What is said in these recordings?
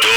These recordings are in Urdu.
2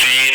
3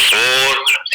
4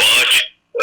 5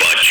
5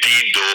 3-2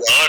4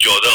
14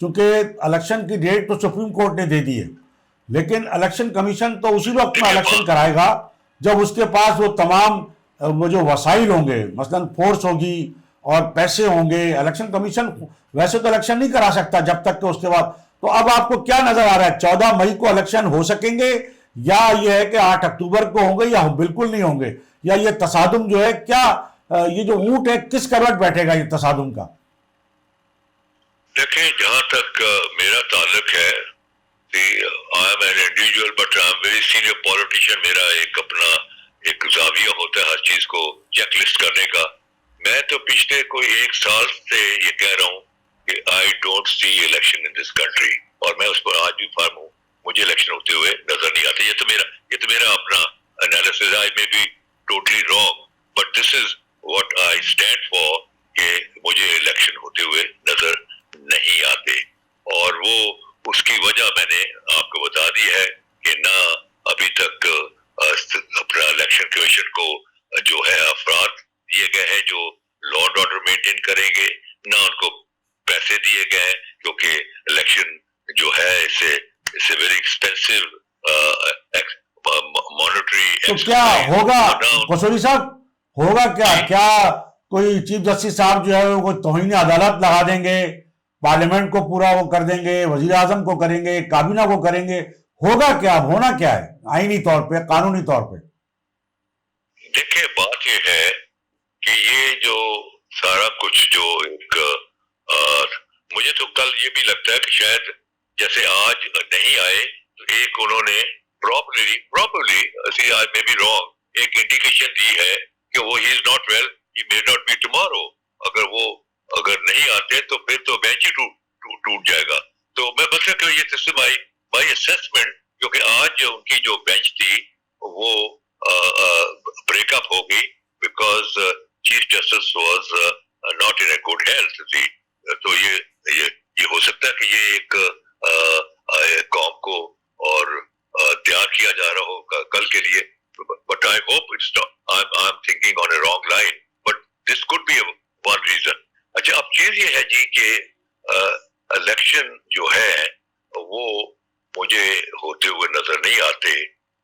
چونکہ الیکشن کی ڈیٹ تو سپریم کورٹ نے دے دی ہے، لیکن الیکشن کمیشن تو اسی وقت میں الیکشن کرائے گا جب اس کے پاس وہ تمام وہ جو وسائل ہوں گے، مثلاً فورس ہوگی اور پیسے ہوں گے. الیکشن کمیشن ویسے تو الیکشن نہیں کرا سکتا جب تک کہ اس کے بعد. تو اب آپ کو کیا نظر آ رہا ہے، 14 مئی کو الیکشن ہو سکیں گے یا یہ ہے کہ 8 اکتوبر کو ہوں گے یا بالکل نہیں ہوں گے، یا یہ تصادم جو ہے کیا یہ جو اونٹ ہے کس کروٹ بیٹھے گا یہ تصادم کا؟ دیکھیں، جہاں تک میرا تعلق ہے، I am an individual but I am very senior politician. میرا ایک اپنا ایک زاویہ ہوتا ہے ہر چیز کو چیک لسٹ کرنے کا. میں تو پچھلے کوئی 1 سال سے یہ کہہ رہا ہوں کہ I don't see election in this country, اور میں اس پر آج بھی فرم ہوں. مجھے الیکشن ہوتے ہوئے نظر نہیں آتے. یہ تو میرا اپنا analysis. I may be totally wrong but this is what I stand for, کہ مجھے الیکشن ہوتے ہوئے نظر نہیں آتے. اور وہ اس کی وجہ میں نے آپ کو بتا دی ہے کہ نہ ابھی تک اپنا الیکشن کمیشن کو جو ہے افراد دیے گئے ہیں جو لا اینڈ آرڈر مینٹین کریں گے، نہ ان کو پیسے دیے گئے ہیں، کیونکہ الیکشن جو ہے اسے ویری ایکسپینسو مانیٹری. تو کیا ہوگا قصوری صاحب، ہوگا کیا کوئی چیف جسٹس صاحب جو ہے وہ توہین عدالت لگا دیں گے، پارلیمنٹ کو پورا وہ کر دیں گے، وزیر اعظم کو کریں گے، کابینہ کو کریں گے؟ ہوگا کیا، ہونا کیا ہے آئینی طور پہ، قانونی طور پہ؟ دیکھیں، بات یہ ہے کہ یہ جو سارا کچھ جو ایک مجھے تو کل یہ بھی لگتا ہے کہ شاید جیسے آج نہیں آئے تو ایک انہوں نے properly I may be wrong ایک انڈیکیشن دی ہے کہ وہ he is not well, he may not be tomorrow. اگر نہیں آتے تو پھر تو بینچ ہی ٹوٹ جائے گا. تو میں بس کہ یہ دس از مائی اسیسمنٹ، کیونکہ آج ان کی جو بینچ تھی وہ بریک اپ ہو گئی because chief justice was not in a good health. تو یہ ہو سکتا ہے کہ یہ ایک قوم کو اور تیار کیا جا رہا ہو کل کے لیے. But I hope it's I am thinking on a wrong line, but this could be one reason. اچھا، اب چیز یہ ہے جی کہ الیکشن جو ہے وہ مجھے ہوتے ہوئے نظر نہیں آتے،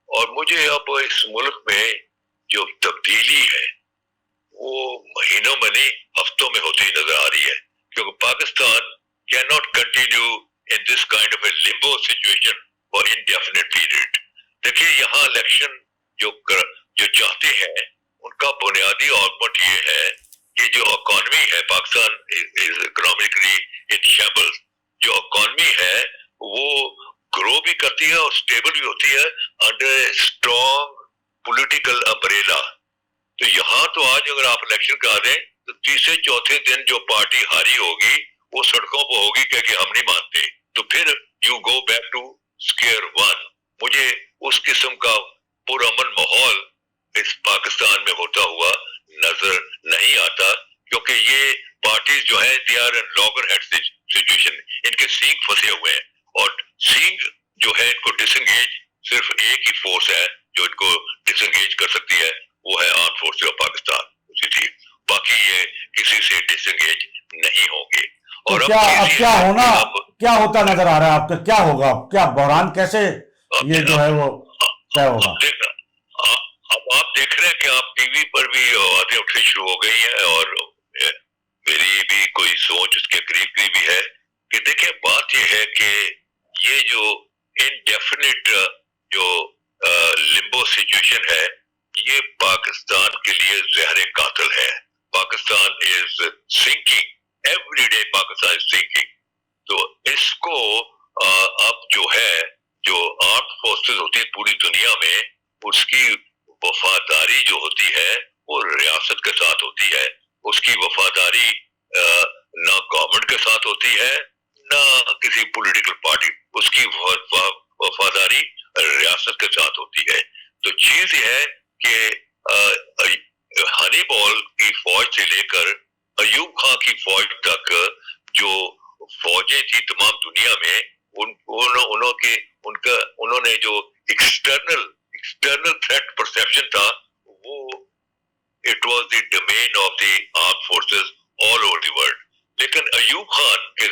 اور مجھے اب اس ملک میں جو تبدیلی ہے وہ مہینوں میں نہیں ہفتوں میں ہوتی نظر آ رہی ہے، کیونکہ Pakistan can not continue in this kind of a limbo situation for indefinite period. دیکھیے، یہاں الیکشن جو چاہتے ہیں ان کا بنیادی آرگومنٹ یہ ہے کہ جو اکانومی ہے، پاکستان از اکنامکلی ان شیمبلز. جو اکانومی ہے وہ گرو بھی کرتی ہے اور اسٹیبل بھی ہوتی ہے under a strong political umbrella. تو یہاں تو آج اگر آپ الیکشن کرا دیں تو تیسرے چوتھے دن جو پارٹی ہاری ہوگی وہ سڑکوں پہ ہوگی کہ ہم نہیں مانتے. تو پھر you go back to square one. مجھے اس قسم کا پرامن ماحول اس پاکستان میں ہوتا ہوا نظر نہیں آتا، کیونکہ یہ پارٹیز جو ہیں they are in loggerhead situation. ان کے سینگ پھنسے ہوئے ہیں، اور سینگ جو ہے ان کو ڈس انگیج صرف ایک ہی فورس ہے جو ان کو ڈس انگیج کر سکتی ہے، وہ ہے آرم فورسز آف پاکستان. باقی یہ کسی سے ڈس انگیج نہیں ہوں گے. اور اب کیا ہوتا نظر آ رہا ہے آپ کا؟ کیا ہوگا؟ کیا بحران کیسے یہ جو ہے وہ طے ہوگا؟ اب آپ دیکھ رہے ہیں کہ آپ ٹی وی پر بھی باتیں اٹھنی شروع ہو گئی ہیں، اور میری بھی کوئی سوچ اس کے قریب بھی ہے کہ دیکھیں، بات یہ ہے کہ یہ جو انڈیفینٹ جو لمبو سچویشن ہے یہ پاکستان کے لیے زہر قاتل ہے. پاکستان از سنکنگ ایوری ڈے، پاکستان از سنکنگ. تو اس کو اب جو ہے جو آرم فورسز ہوتی ہے پوری دنیا میں، اس کی وفاداری جو ہوتی ہے وہ ریاست کے ساتھ ہوتی ہے. اس کی وفاداری نہ گورنمنٹ کے ساتھ ہوتی ہے نہ کسی پولیٹیکل پارٹی، اس کی وفاداری ریاست کے ساتھ ہوتی ہے. تو چیز یہ ہے کہ ہنی بال کی فوج سے لے کر ایوب خان کی فوج تک جو فوجیں تھی تمام دنیا میں، انہوں نے جو ایکسٹرنل تھریٹ پرسپشن تھا وہ it was the domain of the arm forces all over the world. لیکن ایوب خان کے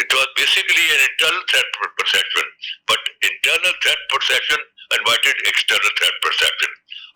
it was basically an internal threat perception, but internal threat perception invited external threat perception.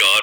4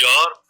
4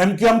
MKM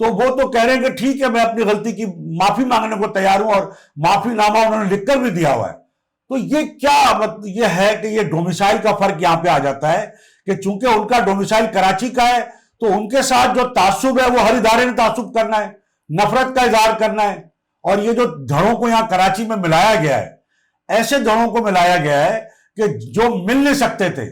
تو وہ تو کہہ رہے ہیں کہ ٹھیک ہے میں اپنی غلطی کی معافی مانگنے کو تیار ہوں، اور معافی نامہ انہوں نے لکھ کر بھی دیا ہوا ہے. تو یہ کیا مطلب یہ ہے کہ یہ ڈومیسائل کا فرق یہاں پہ آ جاتا ہے کہ چونکہ ان کا ڈومیسائل کراچی کا ہے تو ان کے ساتھ جو تعصب ہے وہ ہر ادارے نے تعصب کرنا ہے، نفرت کا اظہار کرنا ہے. اور یہ جو دھڑوں کو یہاں کراچی میں ملایا گیا ہے، ایسے دھڑوں کو ملایا گیا ہے کہ جو مل نہیں سکتے تھے.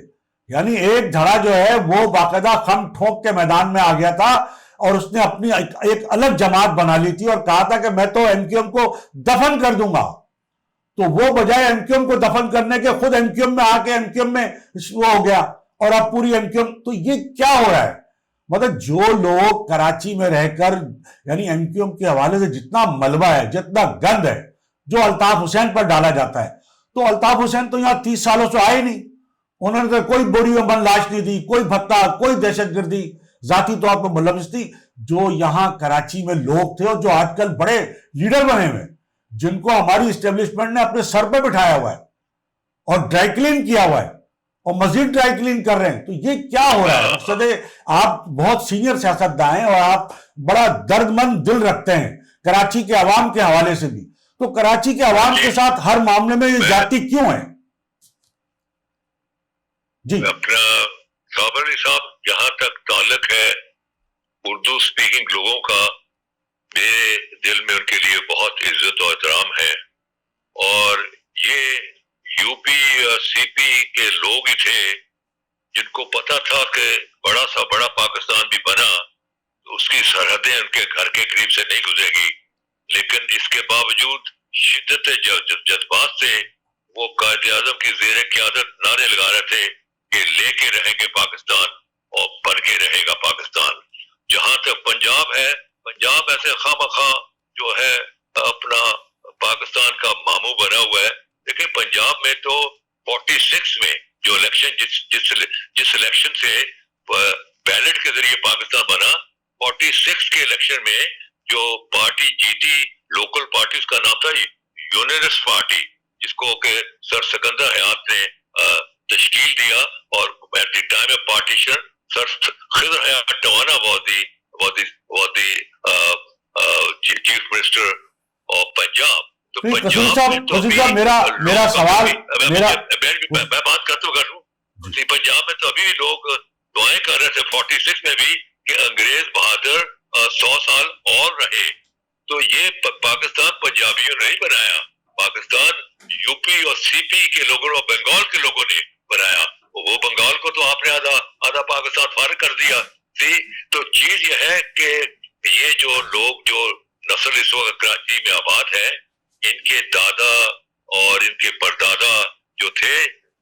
یعنی ایک دھڑا جو ہے وہ باقاعدہ خم ٹھونک کے میدان میں آ گیا تھا اور اس نے اپنی ایک الگ جماعت بنا لی تھی اور کہا تھا کہ میں تو ایم کیو ایم کو دفن کر دوں گا. تو وہ بجائے ایم کیو ایم کو دفن کرنے کے خود ایم کیو ایم میں آ کے ایم کیو ایم میں وہ ہو گیا، اور اب پوری ایم کیو ایم. تو یہ کیا ہو رہا ہے؟ مطلب جو لوگ کراچی میں رہ کر یعنی ایم کیو ایم کے حوالے سے جتنا ملبہ ہے، جتنا گند ہے جو الطاف حسین پر ڈالا جاتا ہے، تو الطاف حسین تو یہاں 30 سالوں سے آئے نہیں. انہوں نے تو کوئی بوری میں بند لاش نہیں دی، کوئی بھتہ، کوئی دہشت گردی ذاتی طور پر ملوث تھی. جو یہاں کراچی میں لوگ تھے اور جو آج کل بڑے لیڈر بنے ہوئے، جن کو ہماری اسٹیبلشمنٹ نے اپنے سر پہ بٹھایا ہوا ہے اور ڈرائی کلین کیا ہوا ہے اور مزید ڈرائی کلین کر رہے ہیں. تو یہ کیا ہو رہا ہے؟ مقصد ہے آپ بہت سینئر سیاستدان ہیں اور آپ بڑا درد مند دل رکھتے ہیں کراچی کے عوام کے حوالے سے بھی. تو کراچی کے عوام کے ساتھ ہر معاملے میں یہ زیادتی کیوں ہے؟ جی اپنا صابر صاحب، جہاں تک تعلق ہے اردو اسپیکنگ لوگوں کا، میرے دل میں ان کے لیے بہت عزت و احترام ہے. اور یہ یو پی سی پی کے لوگ ہی تھے جن کو پتا تھا کہ بڑا سا بڑا پاکستان بھی بنا تو اس کی سرحدیں ان کے گھر کے قریب سے نہیں گزرے گی، لیکن اس کے باوجود شدت جذبات سے وہ قائد اعظم کی زیر قیادت نعرے لگا رہے تھے کہ لے کے رہیں گے پاکستان اور بن کے رہے گا پاکستان. جہاں تک پنجاب ہے، پنجاب ایسے خواہ جو ہے اپنا پاکستان کا ماموں بنا ہوا ہے، لیکن پنجاب میں تو 46 میں جو الیکشن جس الیکشن سے بیلٹ کے ذریعے پاکستان بنا، 46 کے الیکشن میں جو پارٹی جیتی لوکل پارٹی، اس کا نام تھا یونینسٹ پارٹی، جس کو کہ سر سکندر حیات نے تشکیل دیا. اور at the time of partition sir Khizar Hayat Tiwana was the chief minister of Punjab. تو پنجاب میرا سوال میں بات کرتا ہوں، پنجاب میں تو ابھی لوگ دعائیں کر رہے تھے 46 میں بھی کہ انگریز بہادر 100 سال اور رہے. تو یہ پاکستان پنجابیوں نے نہیں بنایا، پاکستان یو پی اور سی پی کے لوگوں اور بنگال کے لوگوں نے بنایا. وہ بنگال کو تو آپ نے آدھا پاکستان فارغ کر دیا تھی. تو چیز یہ ہے کہ یہ جو لوگ جو نسل اس وقت کراچی میں آباد ہے، ان کے دادا اور ان کے پردادا جو تھے،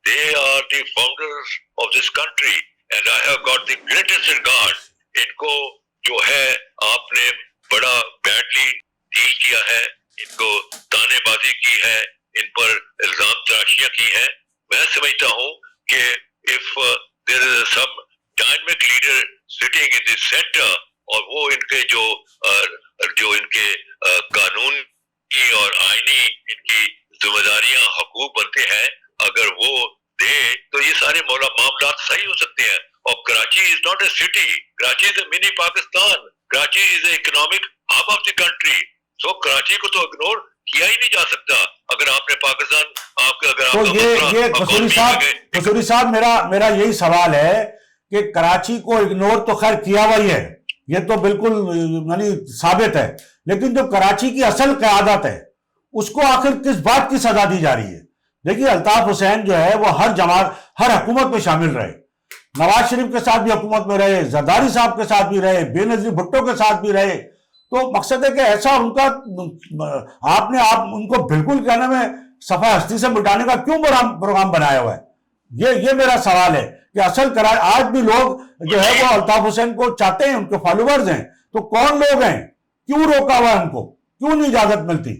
they are the founders of this country and I have got the greatest regard. ان کو جو ہے آپ نے بڑا بیڈلی ڈیل کیا ہے، ان کو تانے بازی کی ہے، ان پر الزام تراشیاں کی ہیں. میں سمجھتا ہوں کہ if there is some dynamic leader sitting in the center اور وہ ان کے جو ان کے قانون کی اور آئینی ان کی ذمہ داریاں حقوق بنتے ہیں، اگر وہ دے تو یہ سارے معاملات صحیح ہو سکتے ہیں. اور Karachi is not a city, Karachi is a mini Pakistan, Karachi is a economic hub of the country. So Karachi کو تو اگنور کیا ہی نہیں جا سکتا. اگر آپ نے پاکستان قصوری صاحب میرا یہی سوال ہے کہ کراچی کو اگنور تو خیر کیا ہوا ہی ہے، یہ تو بالکل یعنی ثابت ہے، لیکن جو کراچی کی اصل قیادت ہے اس کو آخر کس بات کی سزا دی جا رہی ہے؟ دیکھیے الطاف حسین جو ہے وہ ہر حکومت میں شامل رہے، نواز شریف کے ساتھ بھی حکومت میں رہے، زرداری صاحب کے ساتھ بھی رہے، بے نظیر بھٹو کے ساتھ بھی رہے. تو مقصد ہے کہ ایسا ان کا آپ ان کو بالکل کہنے میں صفحہ ہستی سے مٹانے کا کیوں پروگرام بنایا ہوا ہے؟ یہ میرا سوال ہے کہ اصل آج بھی لوگ جو ہے وہ الطاف حسین کو چاہتے ہیں، ان کے فالوورز ہیں. تو کون لوگ ہیں؟ کیوں روکا ہوا ہے ان کو؟ کیوں نہیں اجازت ملتی؟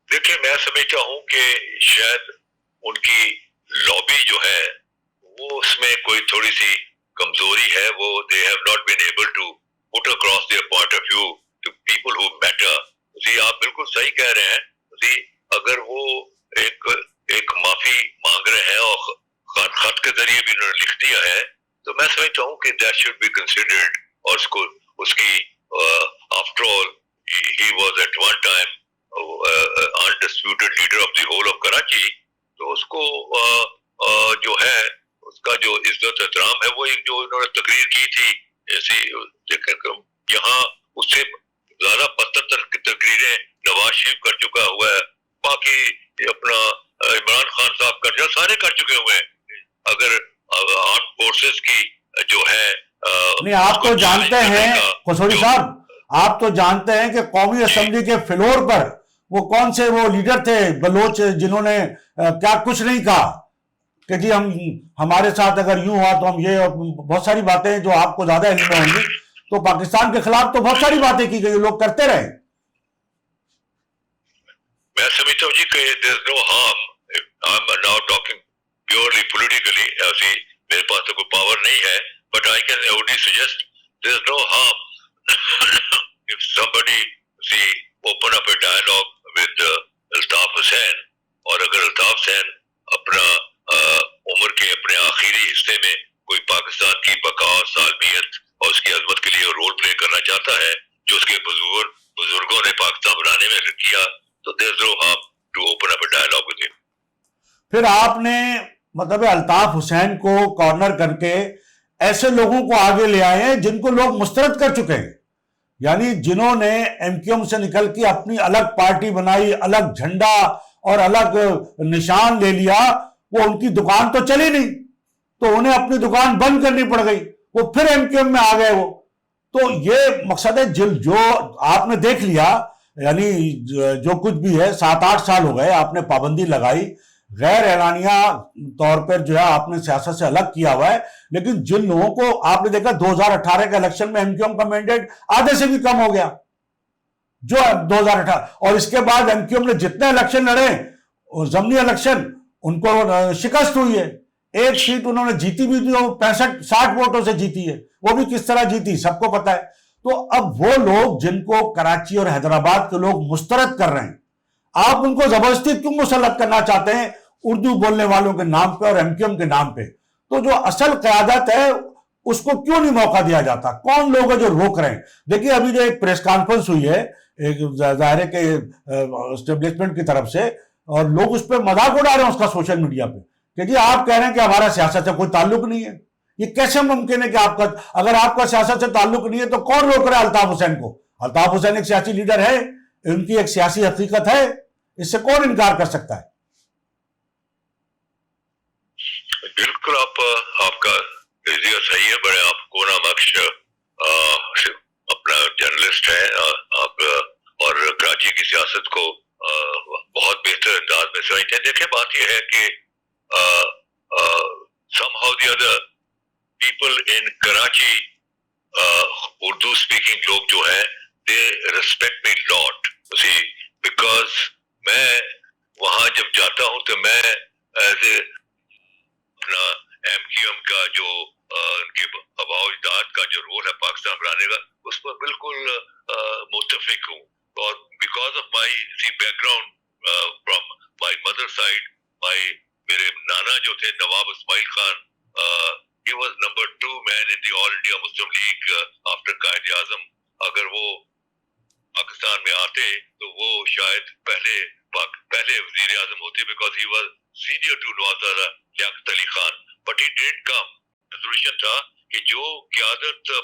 دیکھیں میں سمجھتا ہوں کہ شاید ان کی لابی جو ہے وہ اس میں کوئی تھوڑی سی کمزوری ہے. وہ they have not been able to put across their point of view to people who matter. جی آپ بالکل صحیح کہہ رہے ہیں. جی اگر وہ ایک معافی مانگ رہے ہیں اور خط کے ذریعے بھی انہوں نے لکھ دیا ہے تو میں سمجھتا ہوں کہ that should be considered اور اس کی after all he was at one time undisputed leader of the whole of Karachi. تو اس کو جو ہے اس کا جو عزت احترام ہے وہ ایک جو انہوں نے تقریر کی تھی ایسی یہاں اس سے زیادہ بدتر تقریریں نواز شریف کر چکا ہوا ہے, باقی اپنا عمران خان صاحب کر چکے, سارے کر چکے ہوئے ہیں. اگر آرم فورسز کی جو ہے نہیں, آپ تو جانتے ہیں قصوری صاحب, آپ تو جانتے ہیں کہ قومی اسمبلی کے فلور پر وہ کون سے وہ لیڈر تھے بلوچ جنہوں نے کیا کچھ نہیں کہا کہ جی ہمارے ساتھ اگر یوں ہوا تو ہم یہ, اور بہت ساری باتیں جو آپ کو زیادہ علم میں ہوں گی. تو پاکستان کے خلاف تو بہت ساری باتیں کی گئی, لوگ کرتے رہے. میں سمجھتا ہوں جی کہ there is no harm. I'm now talking purely politically. ایسی میرے پاس تو کوئی پاور نہیں ہے, but I can only suggest there is no harm if somebody open up a dialogue with Altaf Hussain. اور اگر الطاف حسین اپنا عمر کے اپنے آخری حصے میں کوئی پاکستان کی بقا, سالمیت اور اس کی عظمت کے لیے رول پلے کرنا چاہتا ہے جو اس کے بزرگوں نے پاکستان بنانے میں کیا, تو there is no harm to open up a dialogue with him. پھر آپ نے مطلب الطاف حسین کو کارنر کر کے ایسے لوگوں کو آگے لے آئے ہیں جن کو لوگ مسترد کر چکے ہیں, یعنی جنہوں نے ایم کیو ایم سے نکل کے اپنی الگ پارٹی بنائی, الگ جھنڈا اور الگ نشان لے لیا. وہ ان کی دکان تو چلی نہیں, تو انہیں اپنی دکان بند کرنی پڑ گئی, وہ پھر ایم کیو ایم میں آ گئے. وہ تو یہ مقصد ہے جو آپ نے دیکھ لیا, یعنی جو کچھ بھی ہے 7-8 سال ہو گئے آپ نے پابندی لگائی, غیر اعلانیہ طور پر جو ہے آپ نے سیاست سے الگ کیا ہوا ہے. لیکن جن لوگوں کو آپ نے دیکھا 2018 کے الیکشن میں ایم کیو ایم کا مینڈیٹ آدھے سے بھی کم ہو گیا جو 2018, اور اس کے بعد ایم کیو ایم نے جتنے الیکشن لڑے ضمنی الیکشن ان کو شکست ہوئی ہے. ایک سیٹ انہوں نے جیتی بھی تھی, 65-60 ووٹوں سے جیتی ہے, وہ بھی کس طرح جیتی سب کو پتا ہے. تو اب وہ لوگ جن کو کراچی اور حیدرآباد کے لوگ مسترد کر رہے ہیں, آپ ان کو زبردستی کیوں مسلط کرنا چاہتے ہیں اردو بولنے والوں کے نام پہ اور ایم کیو ایم کے نام پہ؟ تو جو اصل قیادت ہے اس کو کیوں نہیں موقع دیا جاتا؟ کون لوگ ہیں جو روک رہے ہیں؟ دیکھیے ابھی جو ایک پریس کانفرنس ہوئی ہے ایک ظاہر کے اسٹیبلشمنٹ کی طرف سے, اور لوگ اس پہ مذاق اڑا رہے ہیں اس کا سوشل میڈیا پہ کہ جی آپ کہہ رہے ہیں کہ ہمارا سیاست سے کوئی تعلق نہیں ہے. یہ کیسے ممکن ہے کہ آپ کا, اگر آپ کا سیاست سے تعلق نہیں ہے تو کون روک رہا ہے الطاف حسین کو؟ الطاف حسین ایک سیاسی لیڈر ہے, ان کی ایک سیاسی حقیقت ہے, اس سے کون انکار کر سکتا ہے؟ بالکل آپ کا نظریہ صحیح ہے, بڑے آپ کونا بخش اپنا جرنلسٹ ہے آپ, اور کراچی کی سیاست کو بہت بہتر انداز میں سمجھتے ہیں. دیکھیں بات یہ ہے کہ somehow the other people in Karachi Urdu speaking لوگ جو ہیں they respect me lot, see, because میں وہاں جب جاتا ہوں تو میں ایز اے اپنا ایم کیو ایم کا جو ان کے آباء و اجداد کا جو رول ہے پاکستان بنانے کا اس پر بالکل متفق ہوں. اور because of my back ground from my mother side, میرے نانا جو تھے نواب Ismail Khan, he was number 2 man in the All India Muslim League after Quaid Azam. اگر وہ پاکستان میں آتے تو وہ شاید پہلے وزیر اعظم ہوتے, because he was senior to Nawabzada Liaquat Ali Khan, but he didn't come. Resolution تھا کہ جو قیادت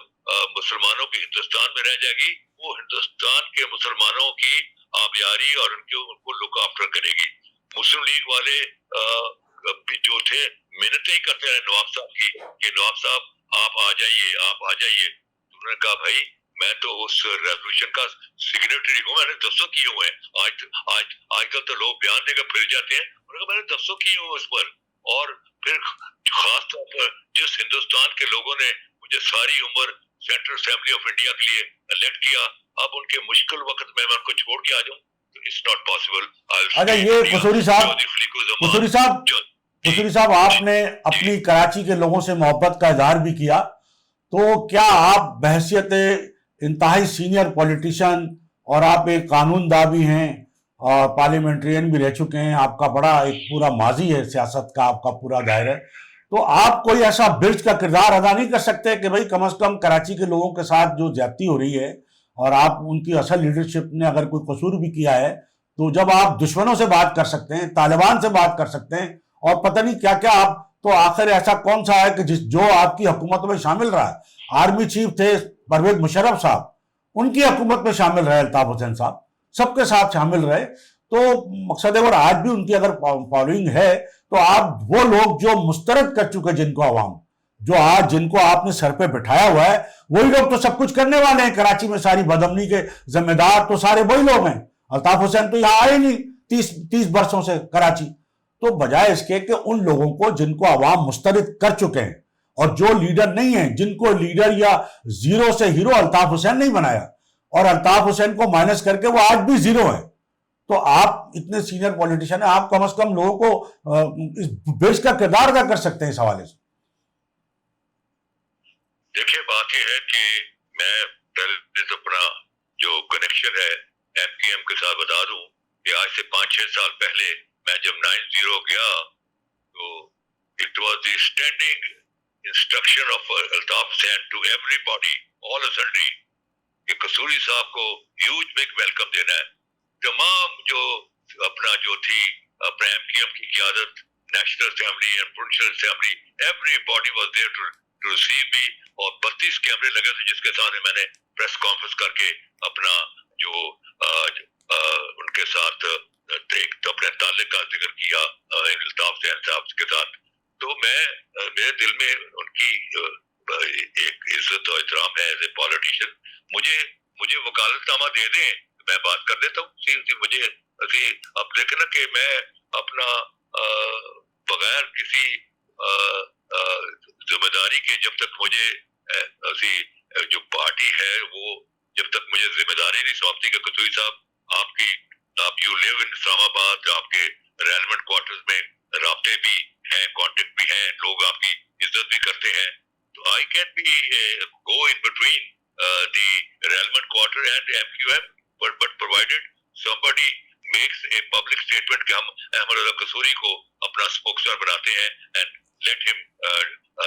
مسلمانوں کی ہندوستان میں رہ جائے گی وہ ہندوستان کے مسلمانوں کی آبیاری اور ان کو لک آفٹر کرے گی. مسلم لیگ والے جو تھے محنتیں ہی کرتے رہے نواب صاحب کی کہ نواب صاحب آپ آ جائیے, آپ آ جائیے. انہوں نے کہا بھائی میں تو اس ریزولوشن کا سگریٹری ہوں, میں نے دستوں کیے ہوئے ہیں. آج کل تو لوگ بیان دے کر پھر جاتے ہیں, انہوں نے کہا میں نے دستوں کیے ہوئے اس پر. اور پھر خاص طور پر جس ہندوستان کے لوگوں نے مجھے ساری عمر سینٹرل اسمبلی آف انڈیا کے لیے الیکٹ کیا, اب ان کے مشکل وقت میں ان کو چھوڑ کے آ جاؤں, اٹس ناٹ پاسبل. اچھا یہ قصوری صاحب آپ نے اپنی کراچی کے لوگوں سے محبت کا اظہار بھی کیا, تو کیا آپ بحیثیت انتہائی سینئر پولیٹیشین اور آپ ایک قانون داں بھی ہیں اور پارلیمنٹرین بھی رہ چکے ہیں, آپ کا بڑا ایک پورا ماضی ہے سیاست کا, آپ کا پورا دائرہ, تو آپ کوئی ایسا برج کا کردار ادا نہیں کر سکتے کہ بھائی کم از کم کراچی کے لوگوں کے ساتھ جو زیادتی ہو رہی ہے اور آپ ان کی اصل لیڈرشپ نے اگر کوئی قصور بھی کیا ہے تو جب آپ دشمنوں سے بات کر سکتے ہیں، طالبان سے بات کر سکتے ہیں اور پتہ نہیں کیا کیا، آپ تو آخر ایسا کون سا ہے کہ جو آپ کی حکومت میں شامل رہا ہے؟ آرمی چیف تھے پرویز مشرف صاحب، ان کی حکومت میں شامل رہے الطاف حسین صاحب، سب کے ساتھ شامل رہے. تو مقصد ہے، اور آج بھی ان کی اگر فالوئنگ ہے تو آپ وہ لوگ جو مسترد کر چکے، جن کو عوام جو آج جن کو آپ نے سر پہ بٹھایا ہوا ہے، وہی لوگ تو سب کچھ کرنے والے ہیں. کراچی میں ساری بدامنی کے ذمہ دار تو سارے وہی لوگ ہیں. الطاف حسین تو یہاں آئے نہیں 30 برسوں سے کراچی. تو بجائے اس کے کہ ان لوگوں کو جن کو عوام مسترد کر چکے ہیں اور جو لیڈر نہیں ہیں، جن کو لیڈر یا زیرو سے ہیرو الطاف حسین نہیں بنایا اور الطاف حسین کو مائنس کر کے وہ آج بھی زیرو ہے، تو آپ اتنے سینئر پولیٹیشن ہیں، آپ کم از کم لوگوں کو اس بیس کا کردار ادا کر سکتے ہیں اس حوالے سے. دیکھیے بات یہ ہے کہ میں پہلے اپنا جو کنیکشن ہے ایم پی ایم کے ساتھ بتا دوں کہ آج سے 5-6 سال پہلے میں جب 9-0 گیا تو it was the standing instruction of Altaf Hussain to everybody all assembly کہ قصوری صاحب کو ہیوج بگ ویلکم دینا ہے. تمام جو اپنا جو تھی اپنے ایم پی ایم کی قیادت، national assembly and provincial assembly, everybody was there to receive me. اور 32 کیمرے لگے تھے جس کے ساتھ میں نے پریس کانفرنس کر کے اپنا جو ان کے ساتھ اپنے تعلق کا ذکر کیا الطاف حسین صاحب کے ساتھ. تو میرے دل میں ان کی ایک عزت و احترام ہے ایز اے پالیٹیشین. مجھے وکالت نامہ دے دیں، میں بات کر دیتا ہوں. مجھے اب دیکھیں نا کہ میں اپنا بغیر کسی ذمہ داری کے، جب تک مجھے جو پارٹی ہے وہ جب تک مجھے ذمہ داری نہیں سونپتی کہ قصوری صاحب آپ یو لیو ان اسلام آباد، آپ کے ریلیونٹ کوارٹرز میں رابطے بھی ہیں، کانٹیکٹ بھی ہیں، لوگ آپ کی عزت بھی کرتے ہیں، تو I can be go in between the relevant quarter and M Q M, but provided somebody makes a public statement کہ ہم احمد رضا قصوری کو اپنا اسپوکسمین بناتے ہیں and let him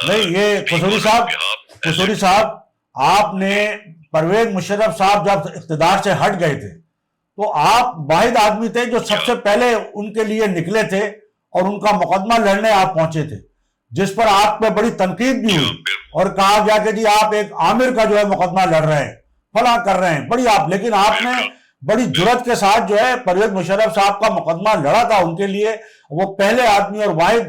نہیں. یہ قصوری صاحب آپ نے پرویز مشرف صاحب جب اقتدار سے ہٹ گئے تھے تو آپ واحد آدمی تھے جو سب سے پہلے ان کے لیے نکلے تھے اور ان کا مقدمہ لڑنے آپ پہنچے تھے، جس پر آپ پہ بڑی تنقید بھی ہوئی اور کہا گیا کہ جی آپ ایک عامر کا جو ہے مقدمہ لڑ رہے ہیں، فلاں کر رہے ہیں بڑی آپ. لیکن آپ نے بڑی جرت کے ساتھ جو ہے پرویز مشرف صاحب کا مقدمہ لڑا تھا ان کے لیے. وہ پہلے آدمی اور واحد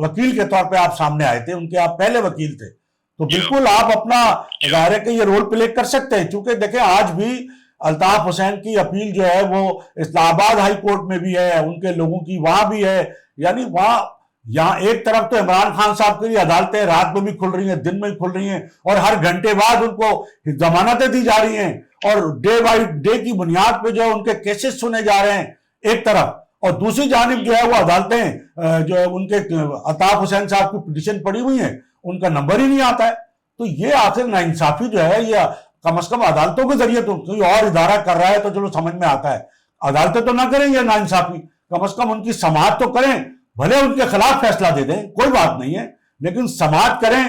وکیل کے طور پہ آپ سامنے آئے تھے، ان کے آپ پہلے وکیل تھے. تو بالکل آپ اپنا ظاہر ہے کہ یہ رول پلے کر سکتے ہیں، چونکہ دیکھیں آج بھی الطاف حسین کی اپیل جو ہے وہ اسلام آباد ہائی کورٹ میں بھی ہے، ان کے لوگوں کی وہاں بھی ہے. یعنی وہاں یہاں ایک طرف تو عمران خان صاحب کے لیے عدالتیں رات میں بھی کھل رہی ہیں، دن میں بھی کھل رہی ہیں، اور ہر گھنٹے بعد ان کو ضمانتیں دی جا رہی ہیں اور ڈے بائی ڈے کی بنیاد پہ جو ہے ان کے کیسز سنے جا رہے ہیں ایک طرف، اور دوسری جانب جو ہے وہ عدالتیں جو ہے ان کے الطاف حسین صاحب کی پٹیشن پڑی ہوئی ہیں، ان کا نمبر ہی نہیں آتا ہے. تو یہ آخر ناانصافی جو ہے یہ کم از کم عدالتوں کے ذریعے تو کوئی اور ادارہ کر رہا ہے تو چلو سمجھ میں آتا ہے، عدالتیں تو نہ کریں یہ ناانصافی، کم از کم ان کی سماعت تو کریں، بھلے ان کے خلاف فیصلہ دے دیں کوئی بات نہیں ہے، لیکن سماعت کریں،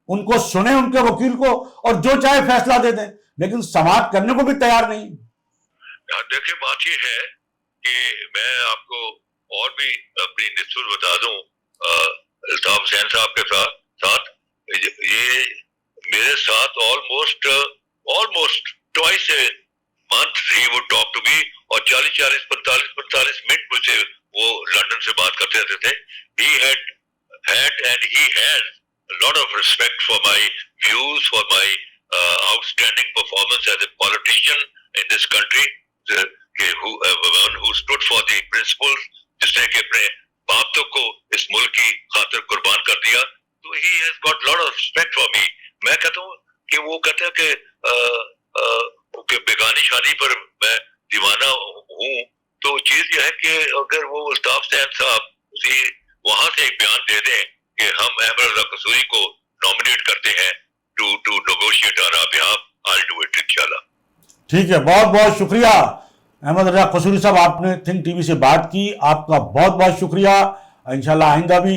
ان کو سنیں ان کے وکیل کو، اور جو چاہے فیصلہ دے دیں، لیکن سماعت کرنے کو بھی تیار نہیں. دیکھیں بات یہ ہے کہ میں آپ کو اور بھی اپنی نسبت بتا دوں الطاف حسین صاحب کے ساتھ یہ میرے ساتھ almost twice a month he would talk to me اور 45 منٹ مجھ سے وہ لندن سے بات کرتے رہتے تھے. He had and he has a lot of respect for my views, for my outstanding performance as a politician in this country, one who stood for the principles, جس نے کہ اپنے باپ کو اس ملک کی خاطر قربان کر دیا. تو he has got a lot of respect for me. میں کہتا ہوں کہ وہ کہتے ہیں کہ بیگانی شادی پر میں دیوانہ ہوں. تو چیز یہ ہے کہ اگر وہ الطاف حسین صاحب وہاں سے ایک بیان دے دیں کہ ہم احمد رضا قصوری کو نامنیٹ کرتے ہیں to negotiate on our behalf, I'll do it انشاءاللہ. ٹھیک ہے، بہت بہت شکریہ احمد رضا قصوری صاحب، آپ نے تھنک ٹی وی سے بات کی، آپ کا بہت بہت شکریہ. انشاءاللہ آئندہ بھی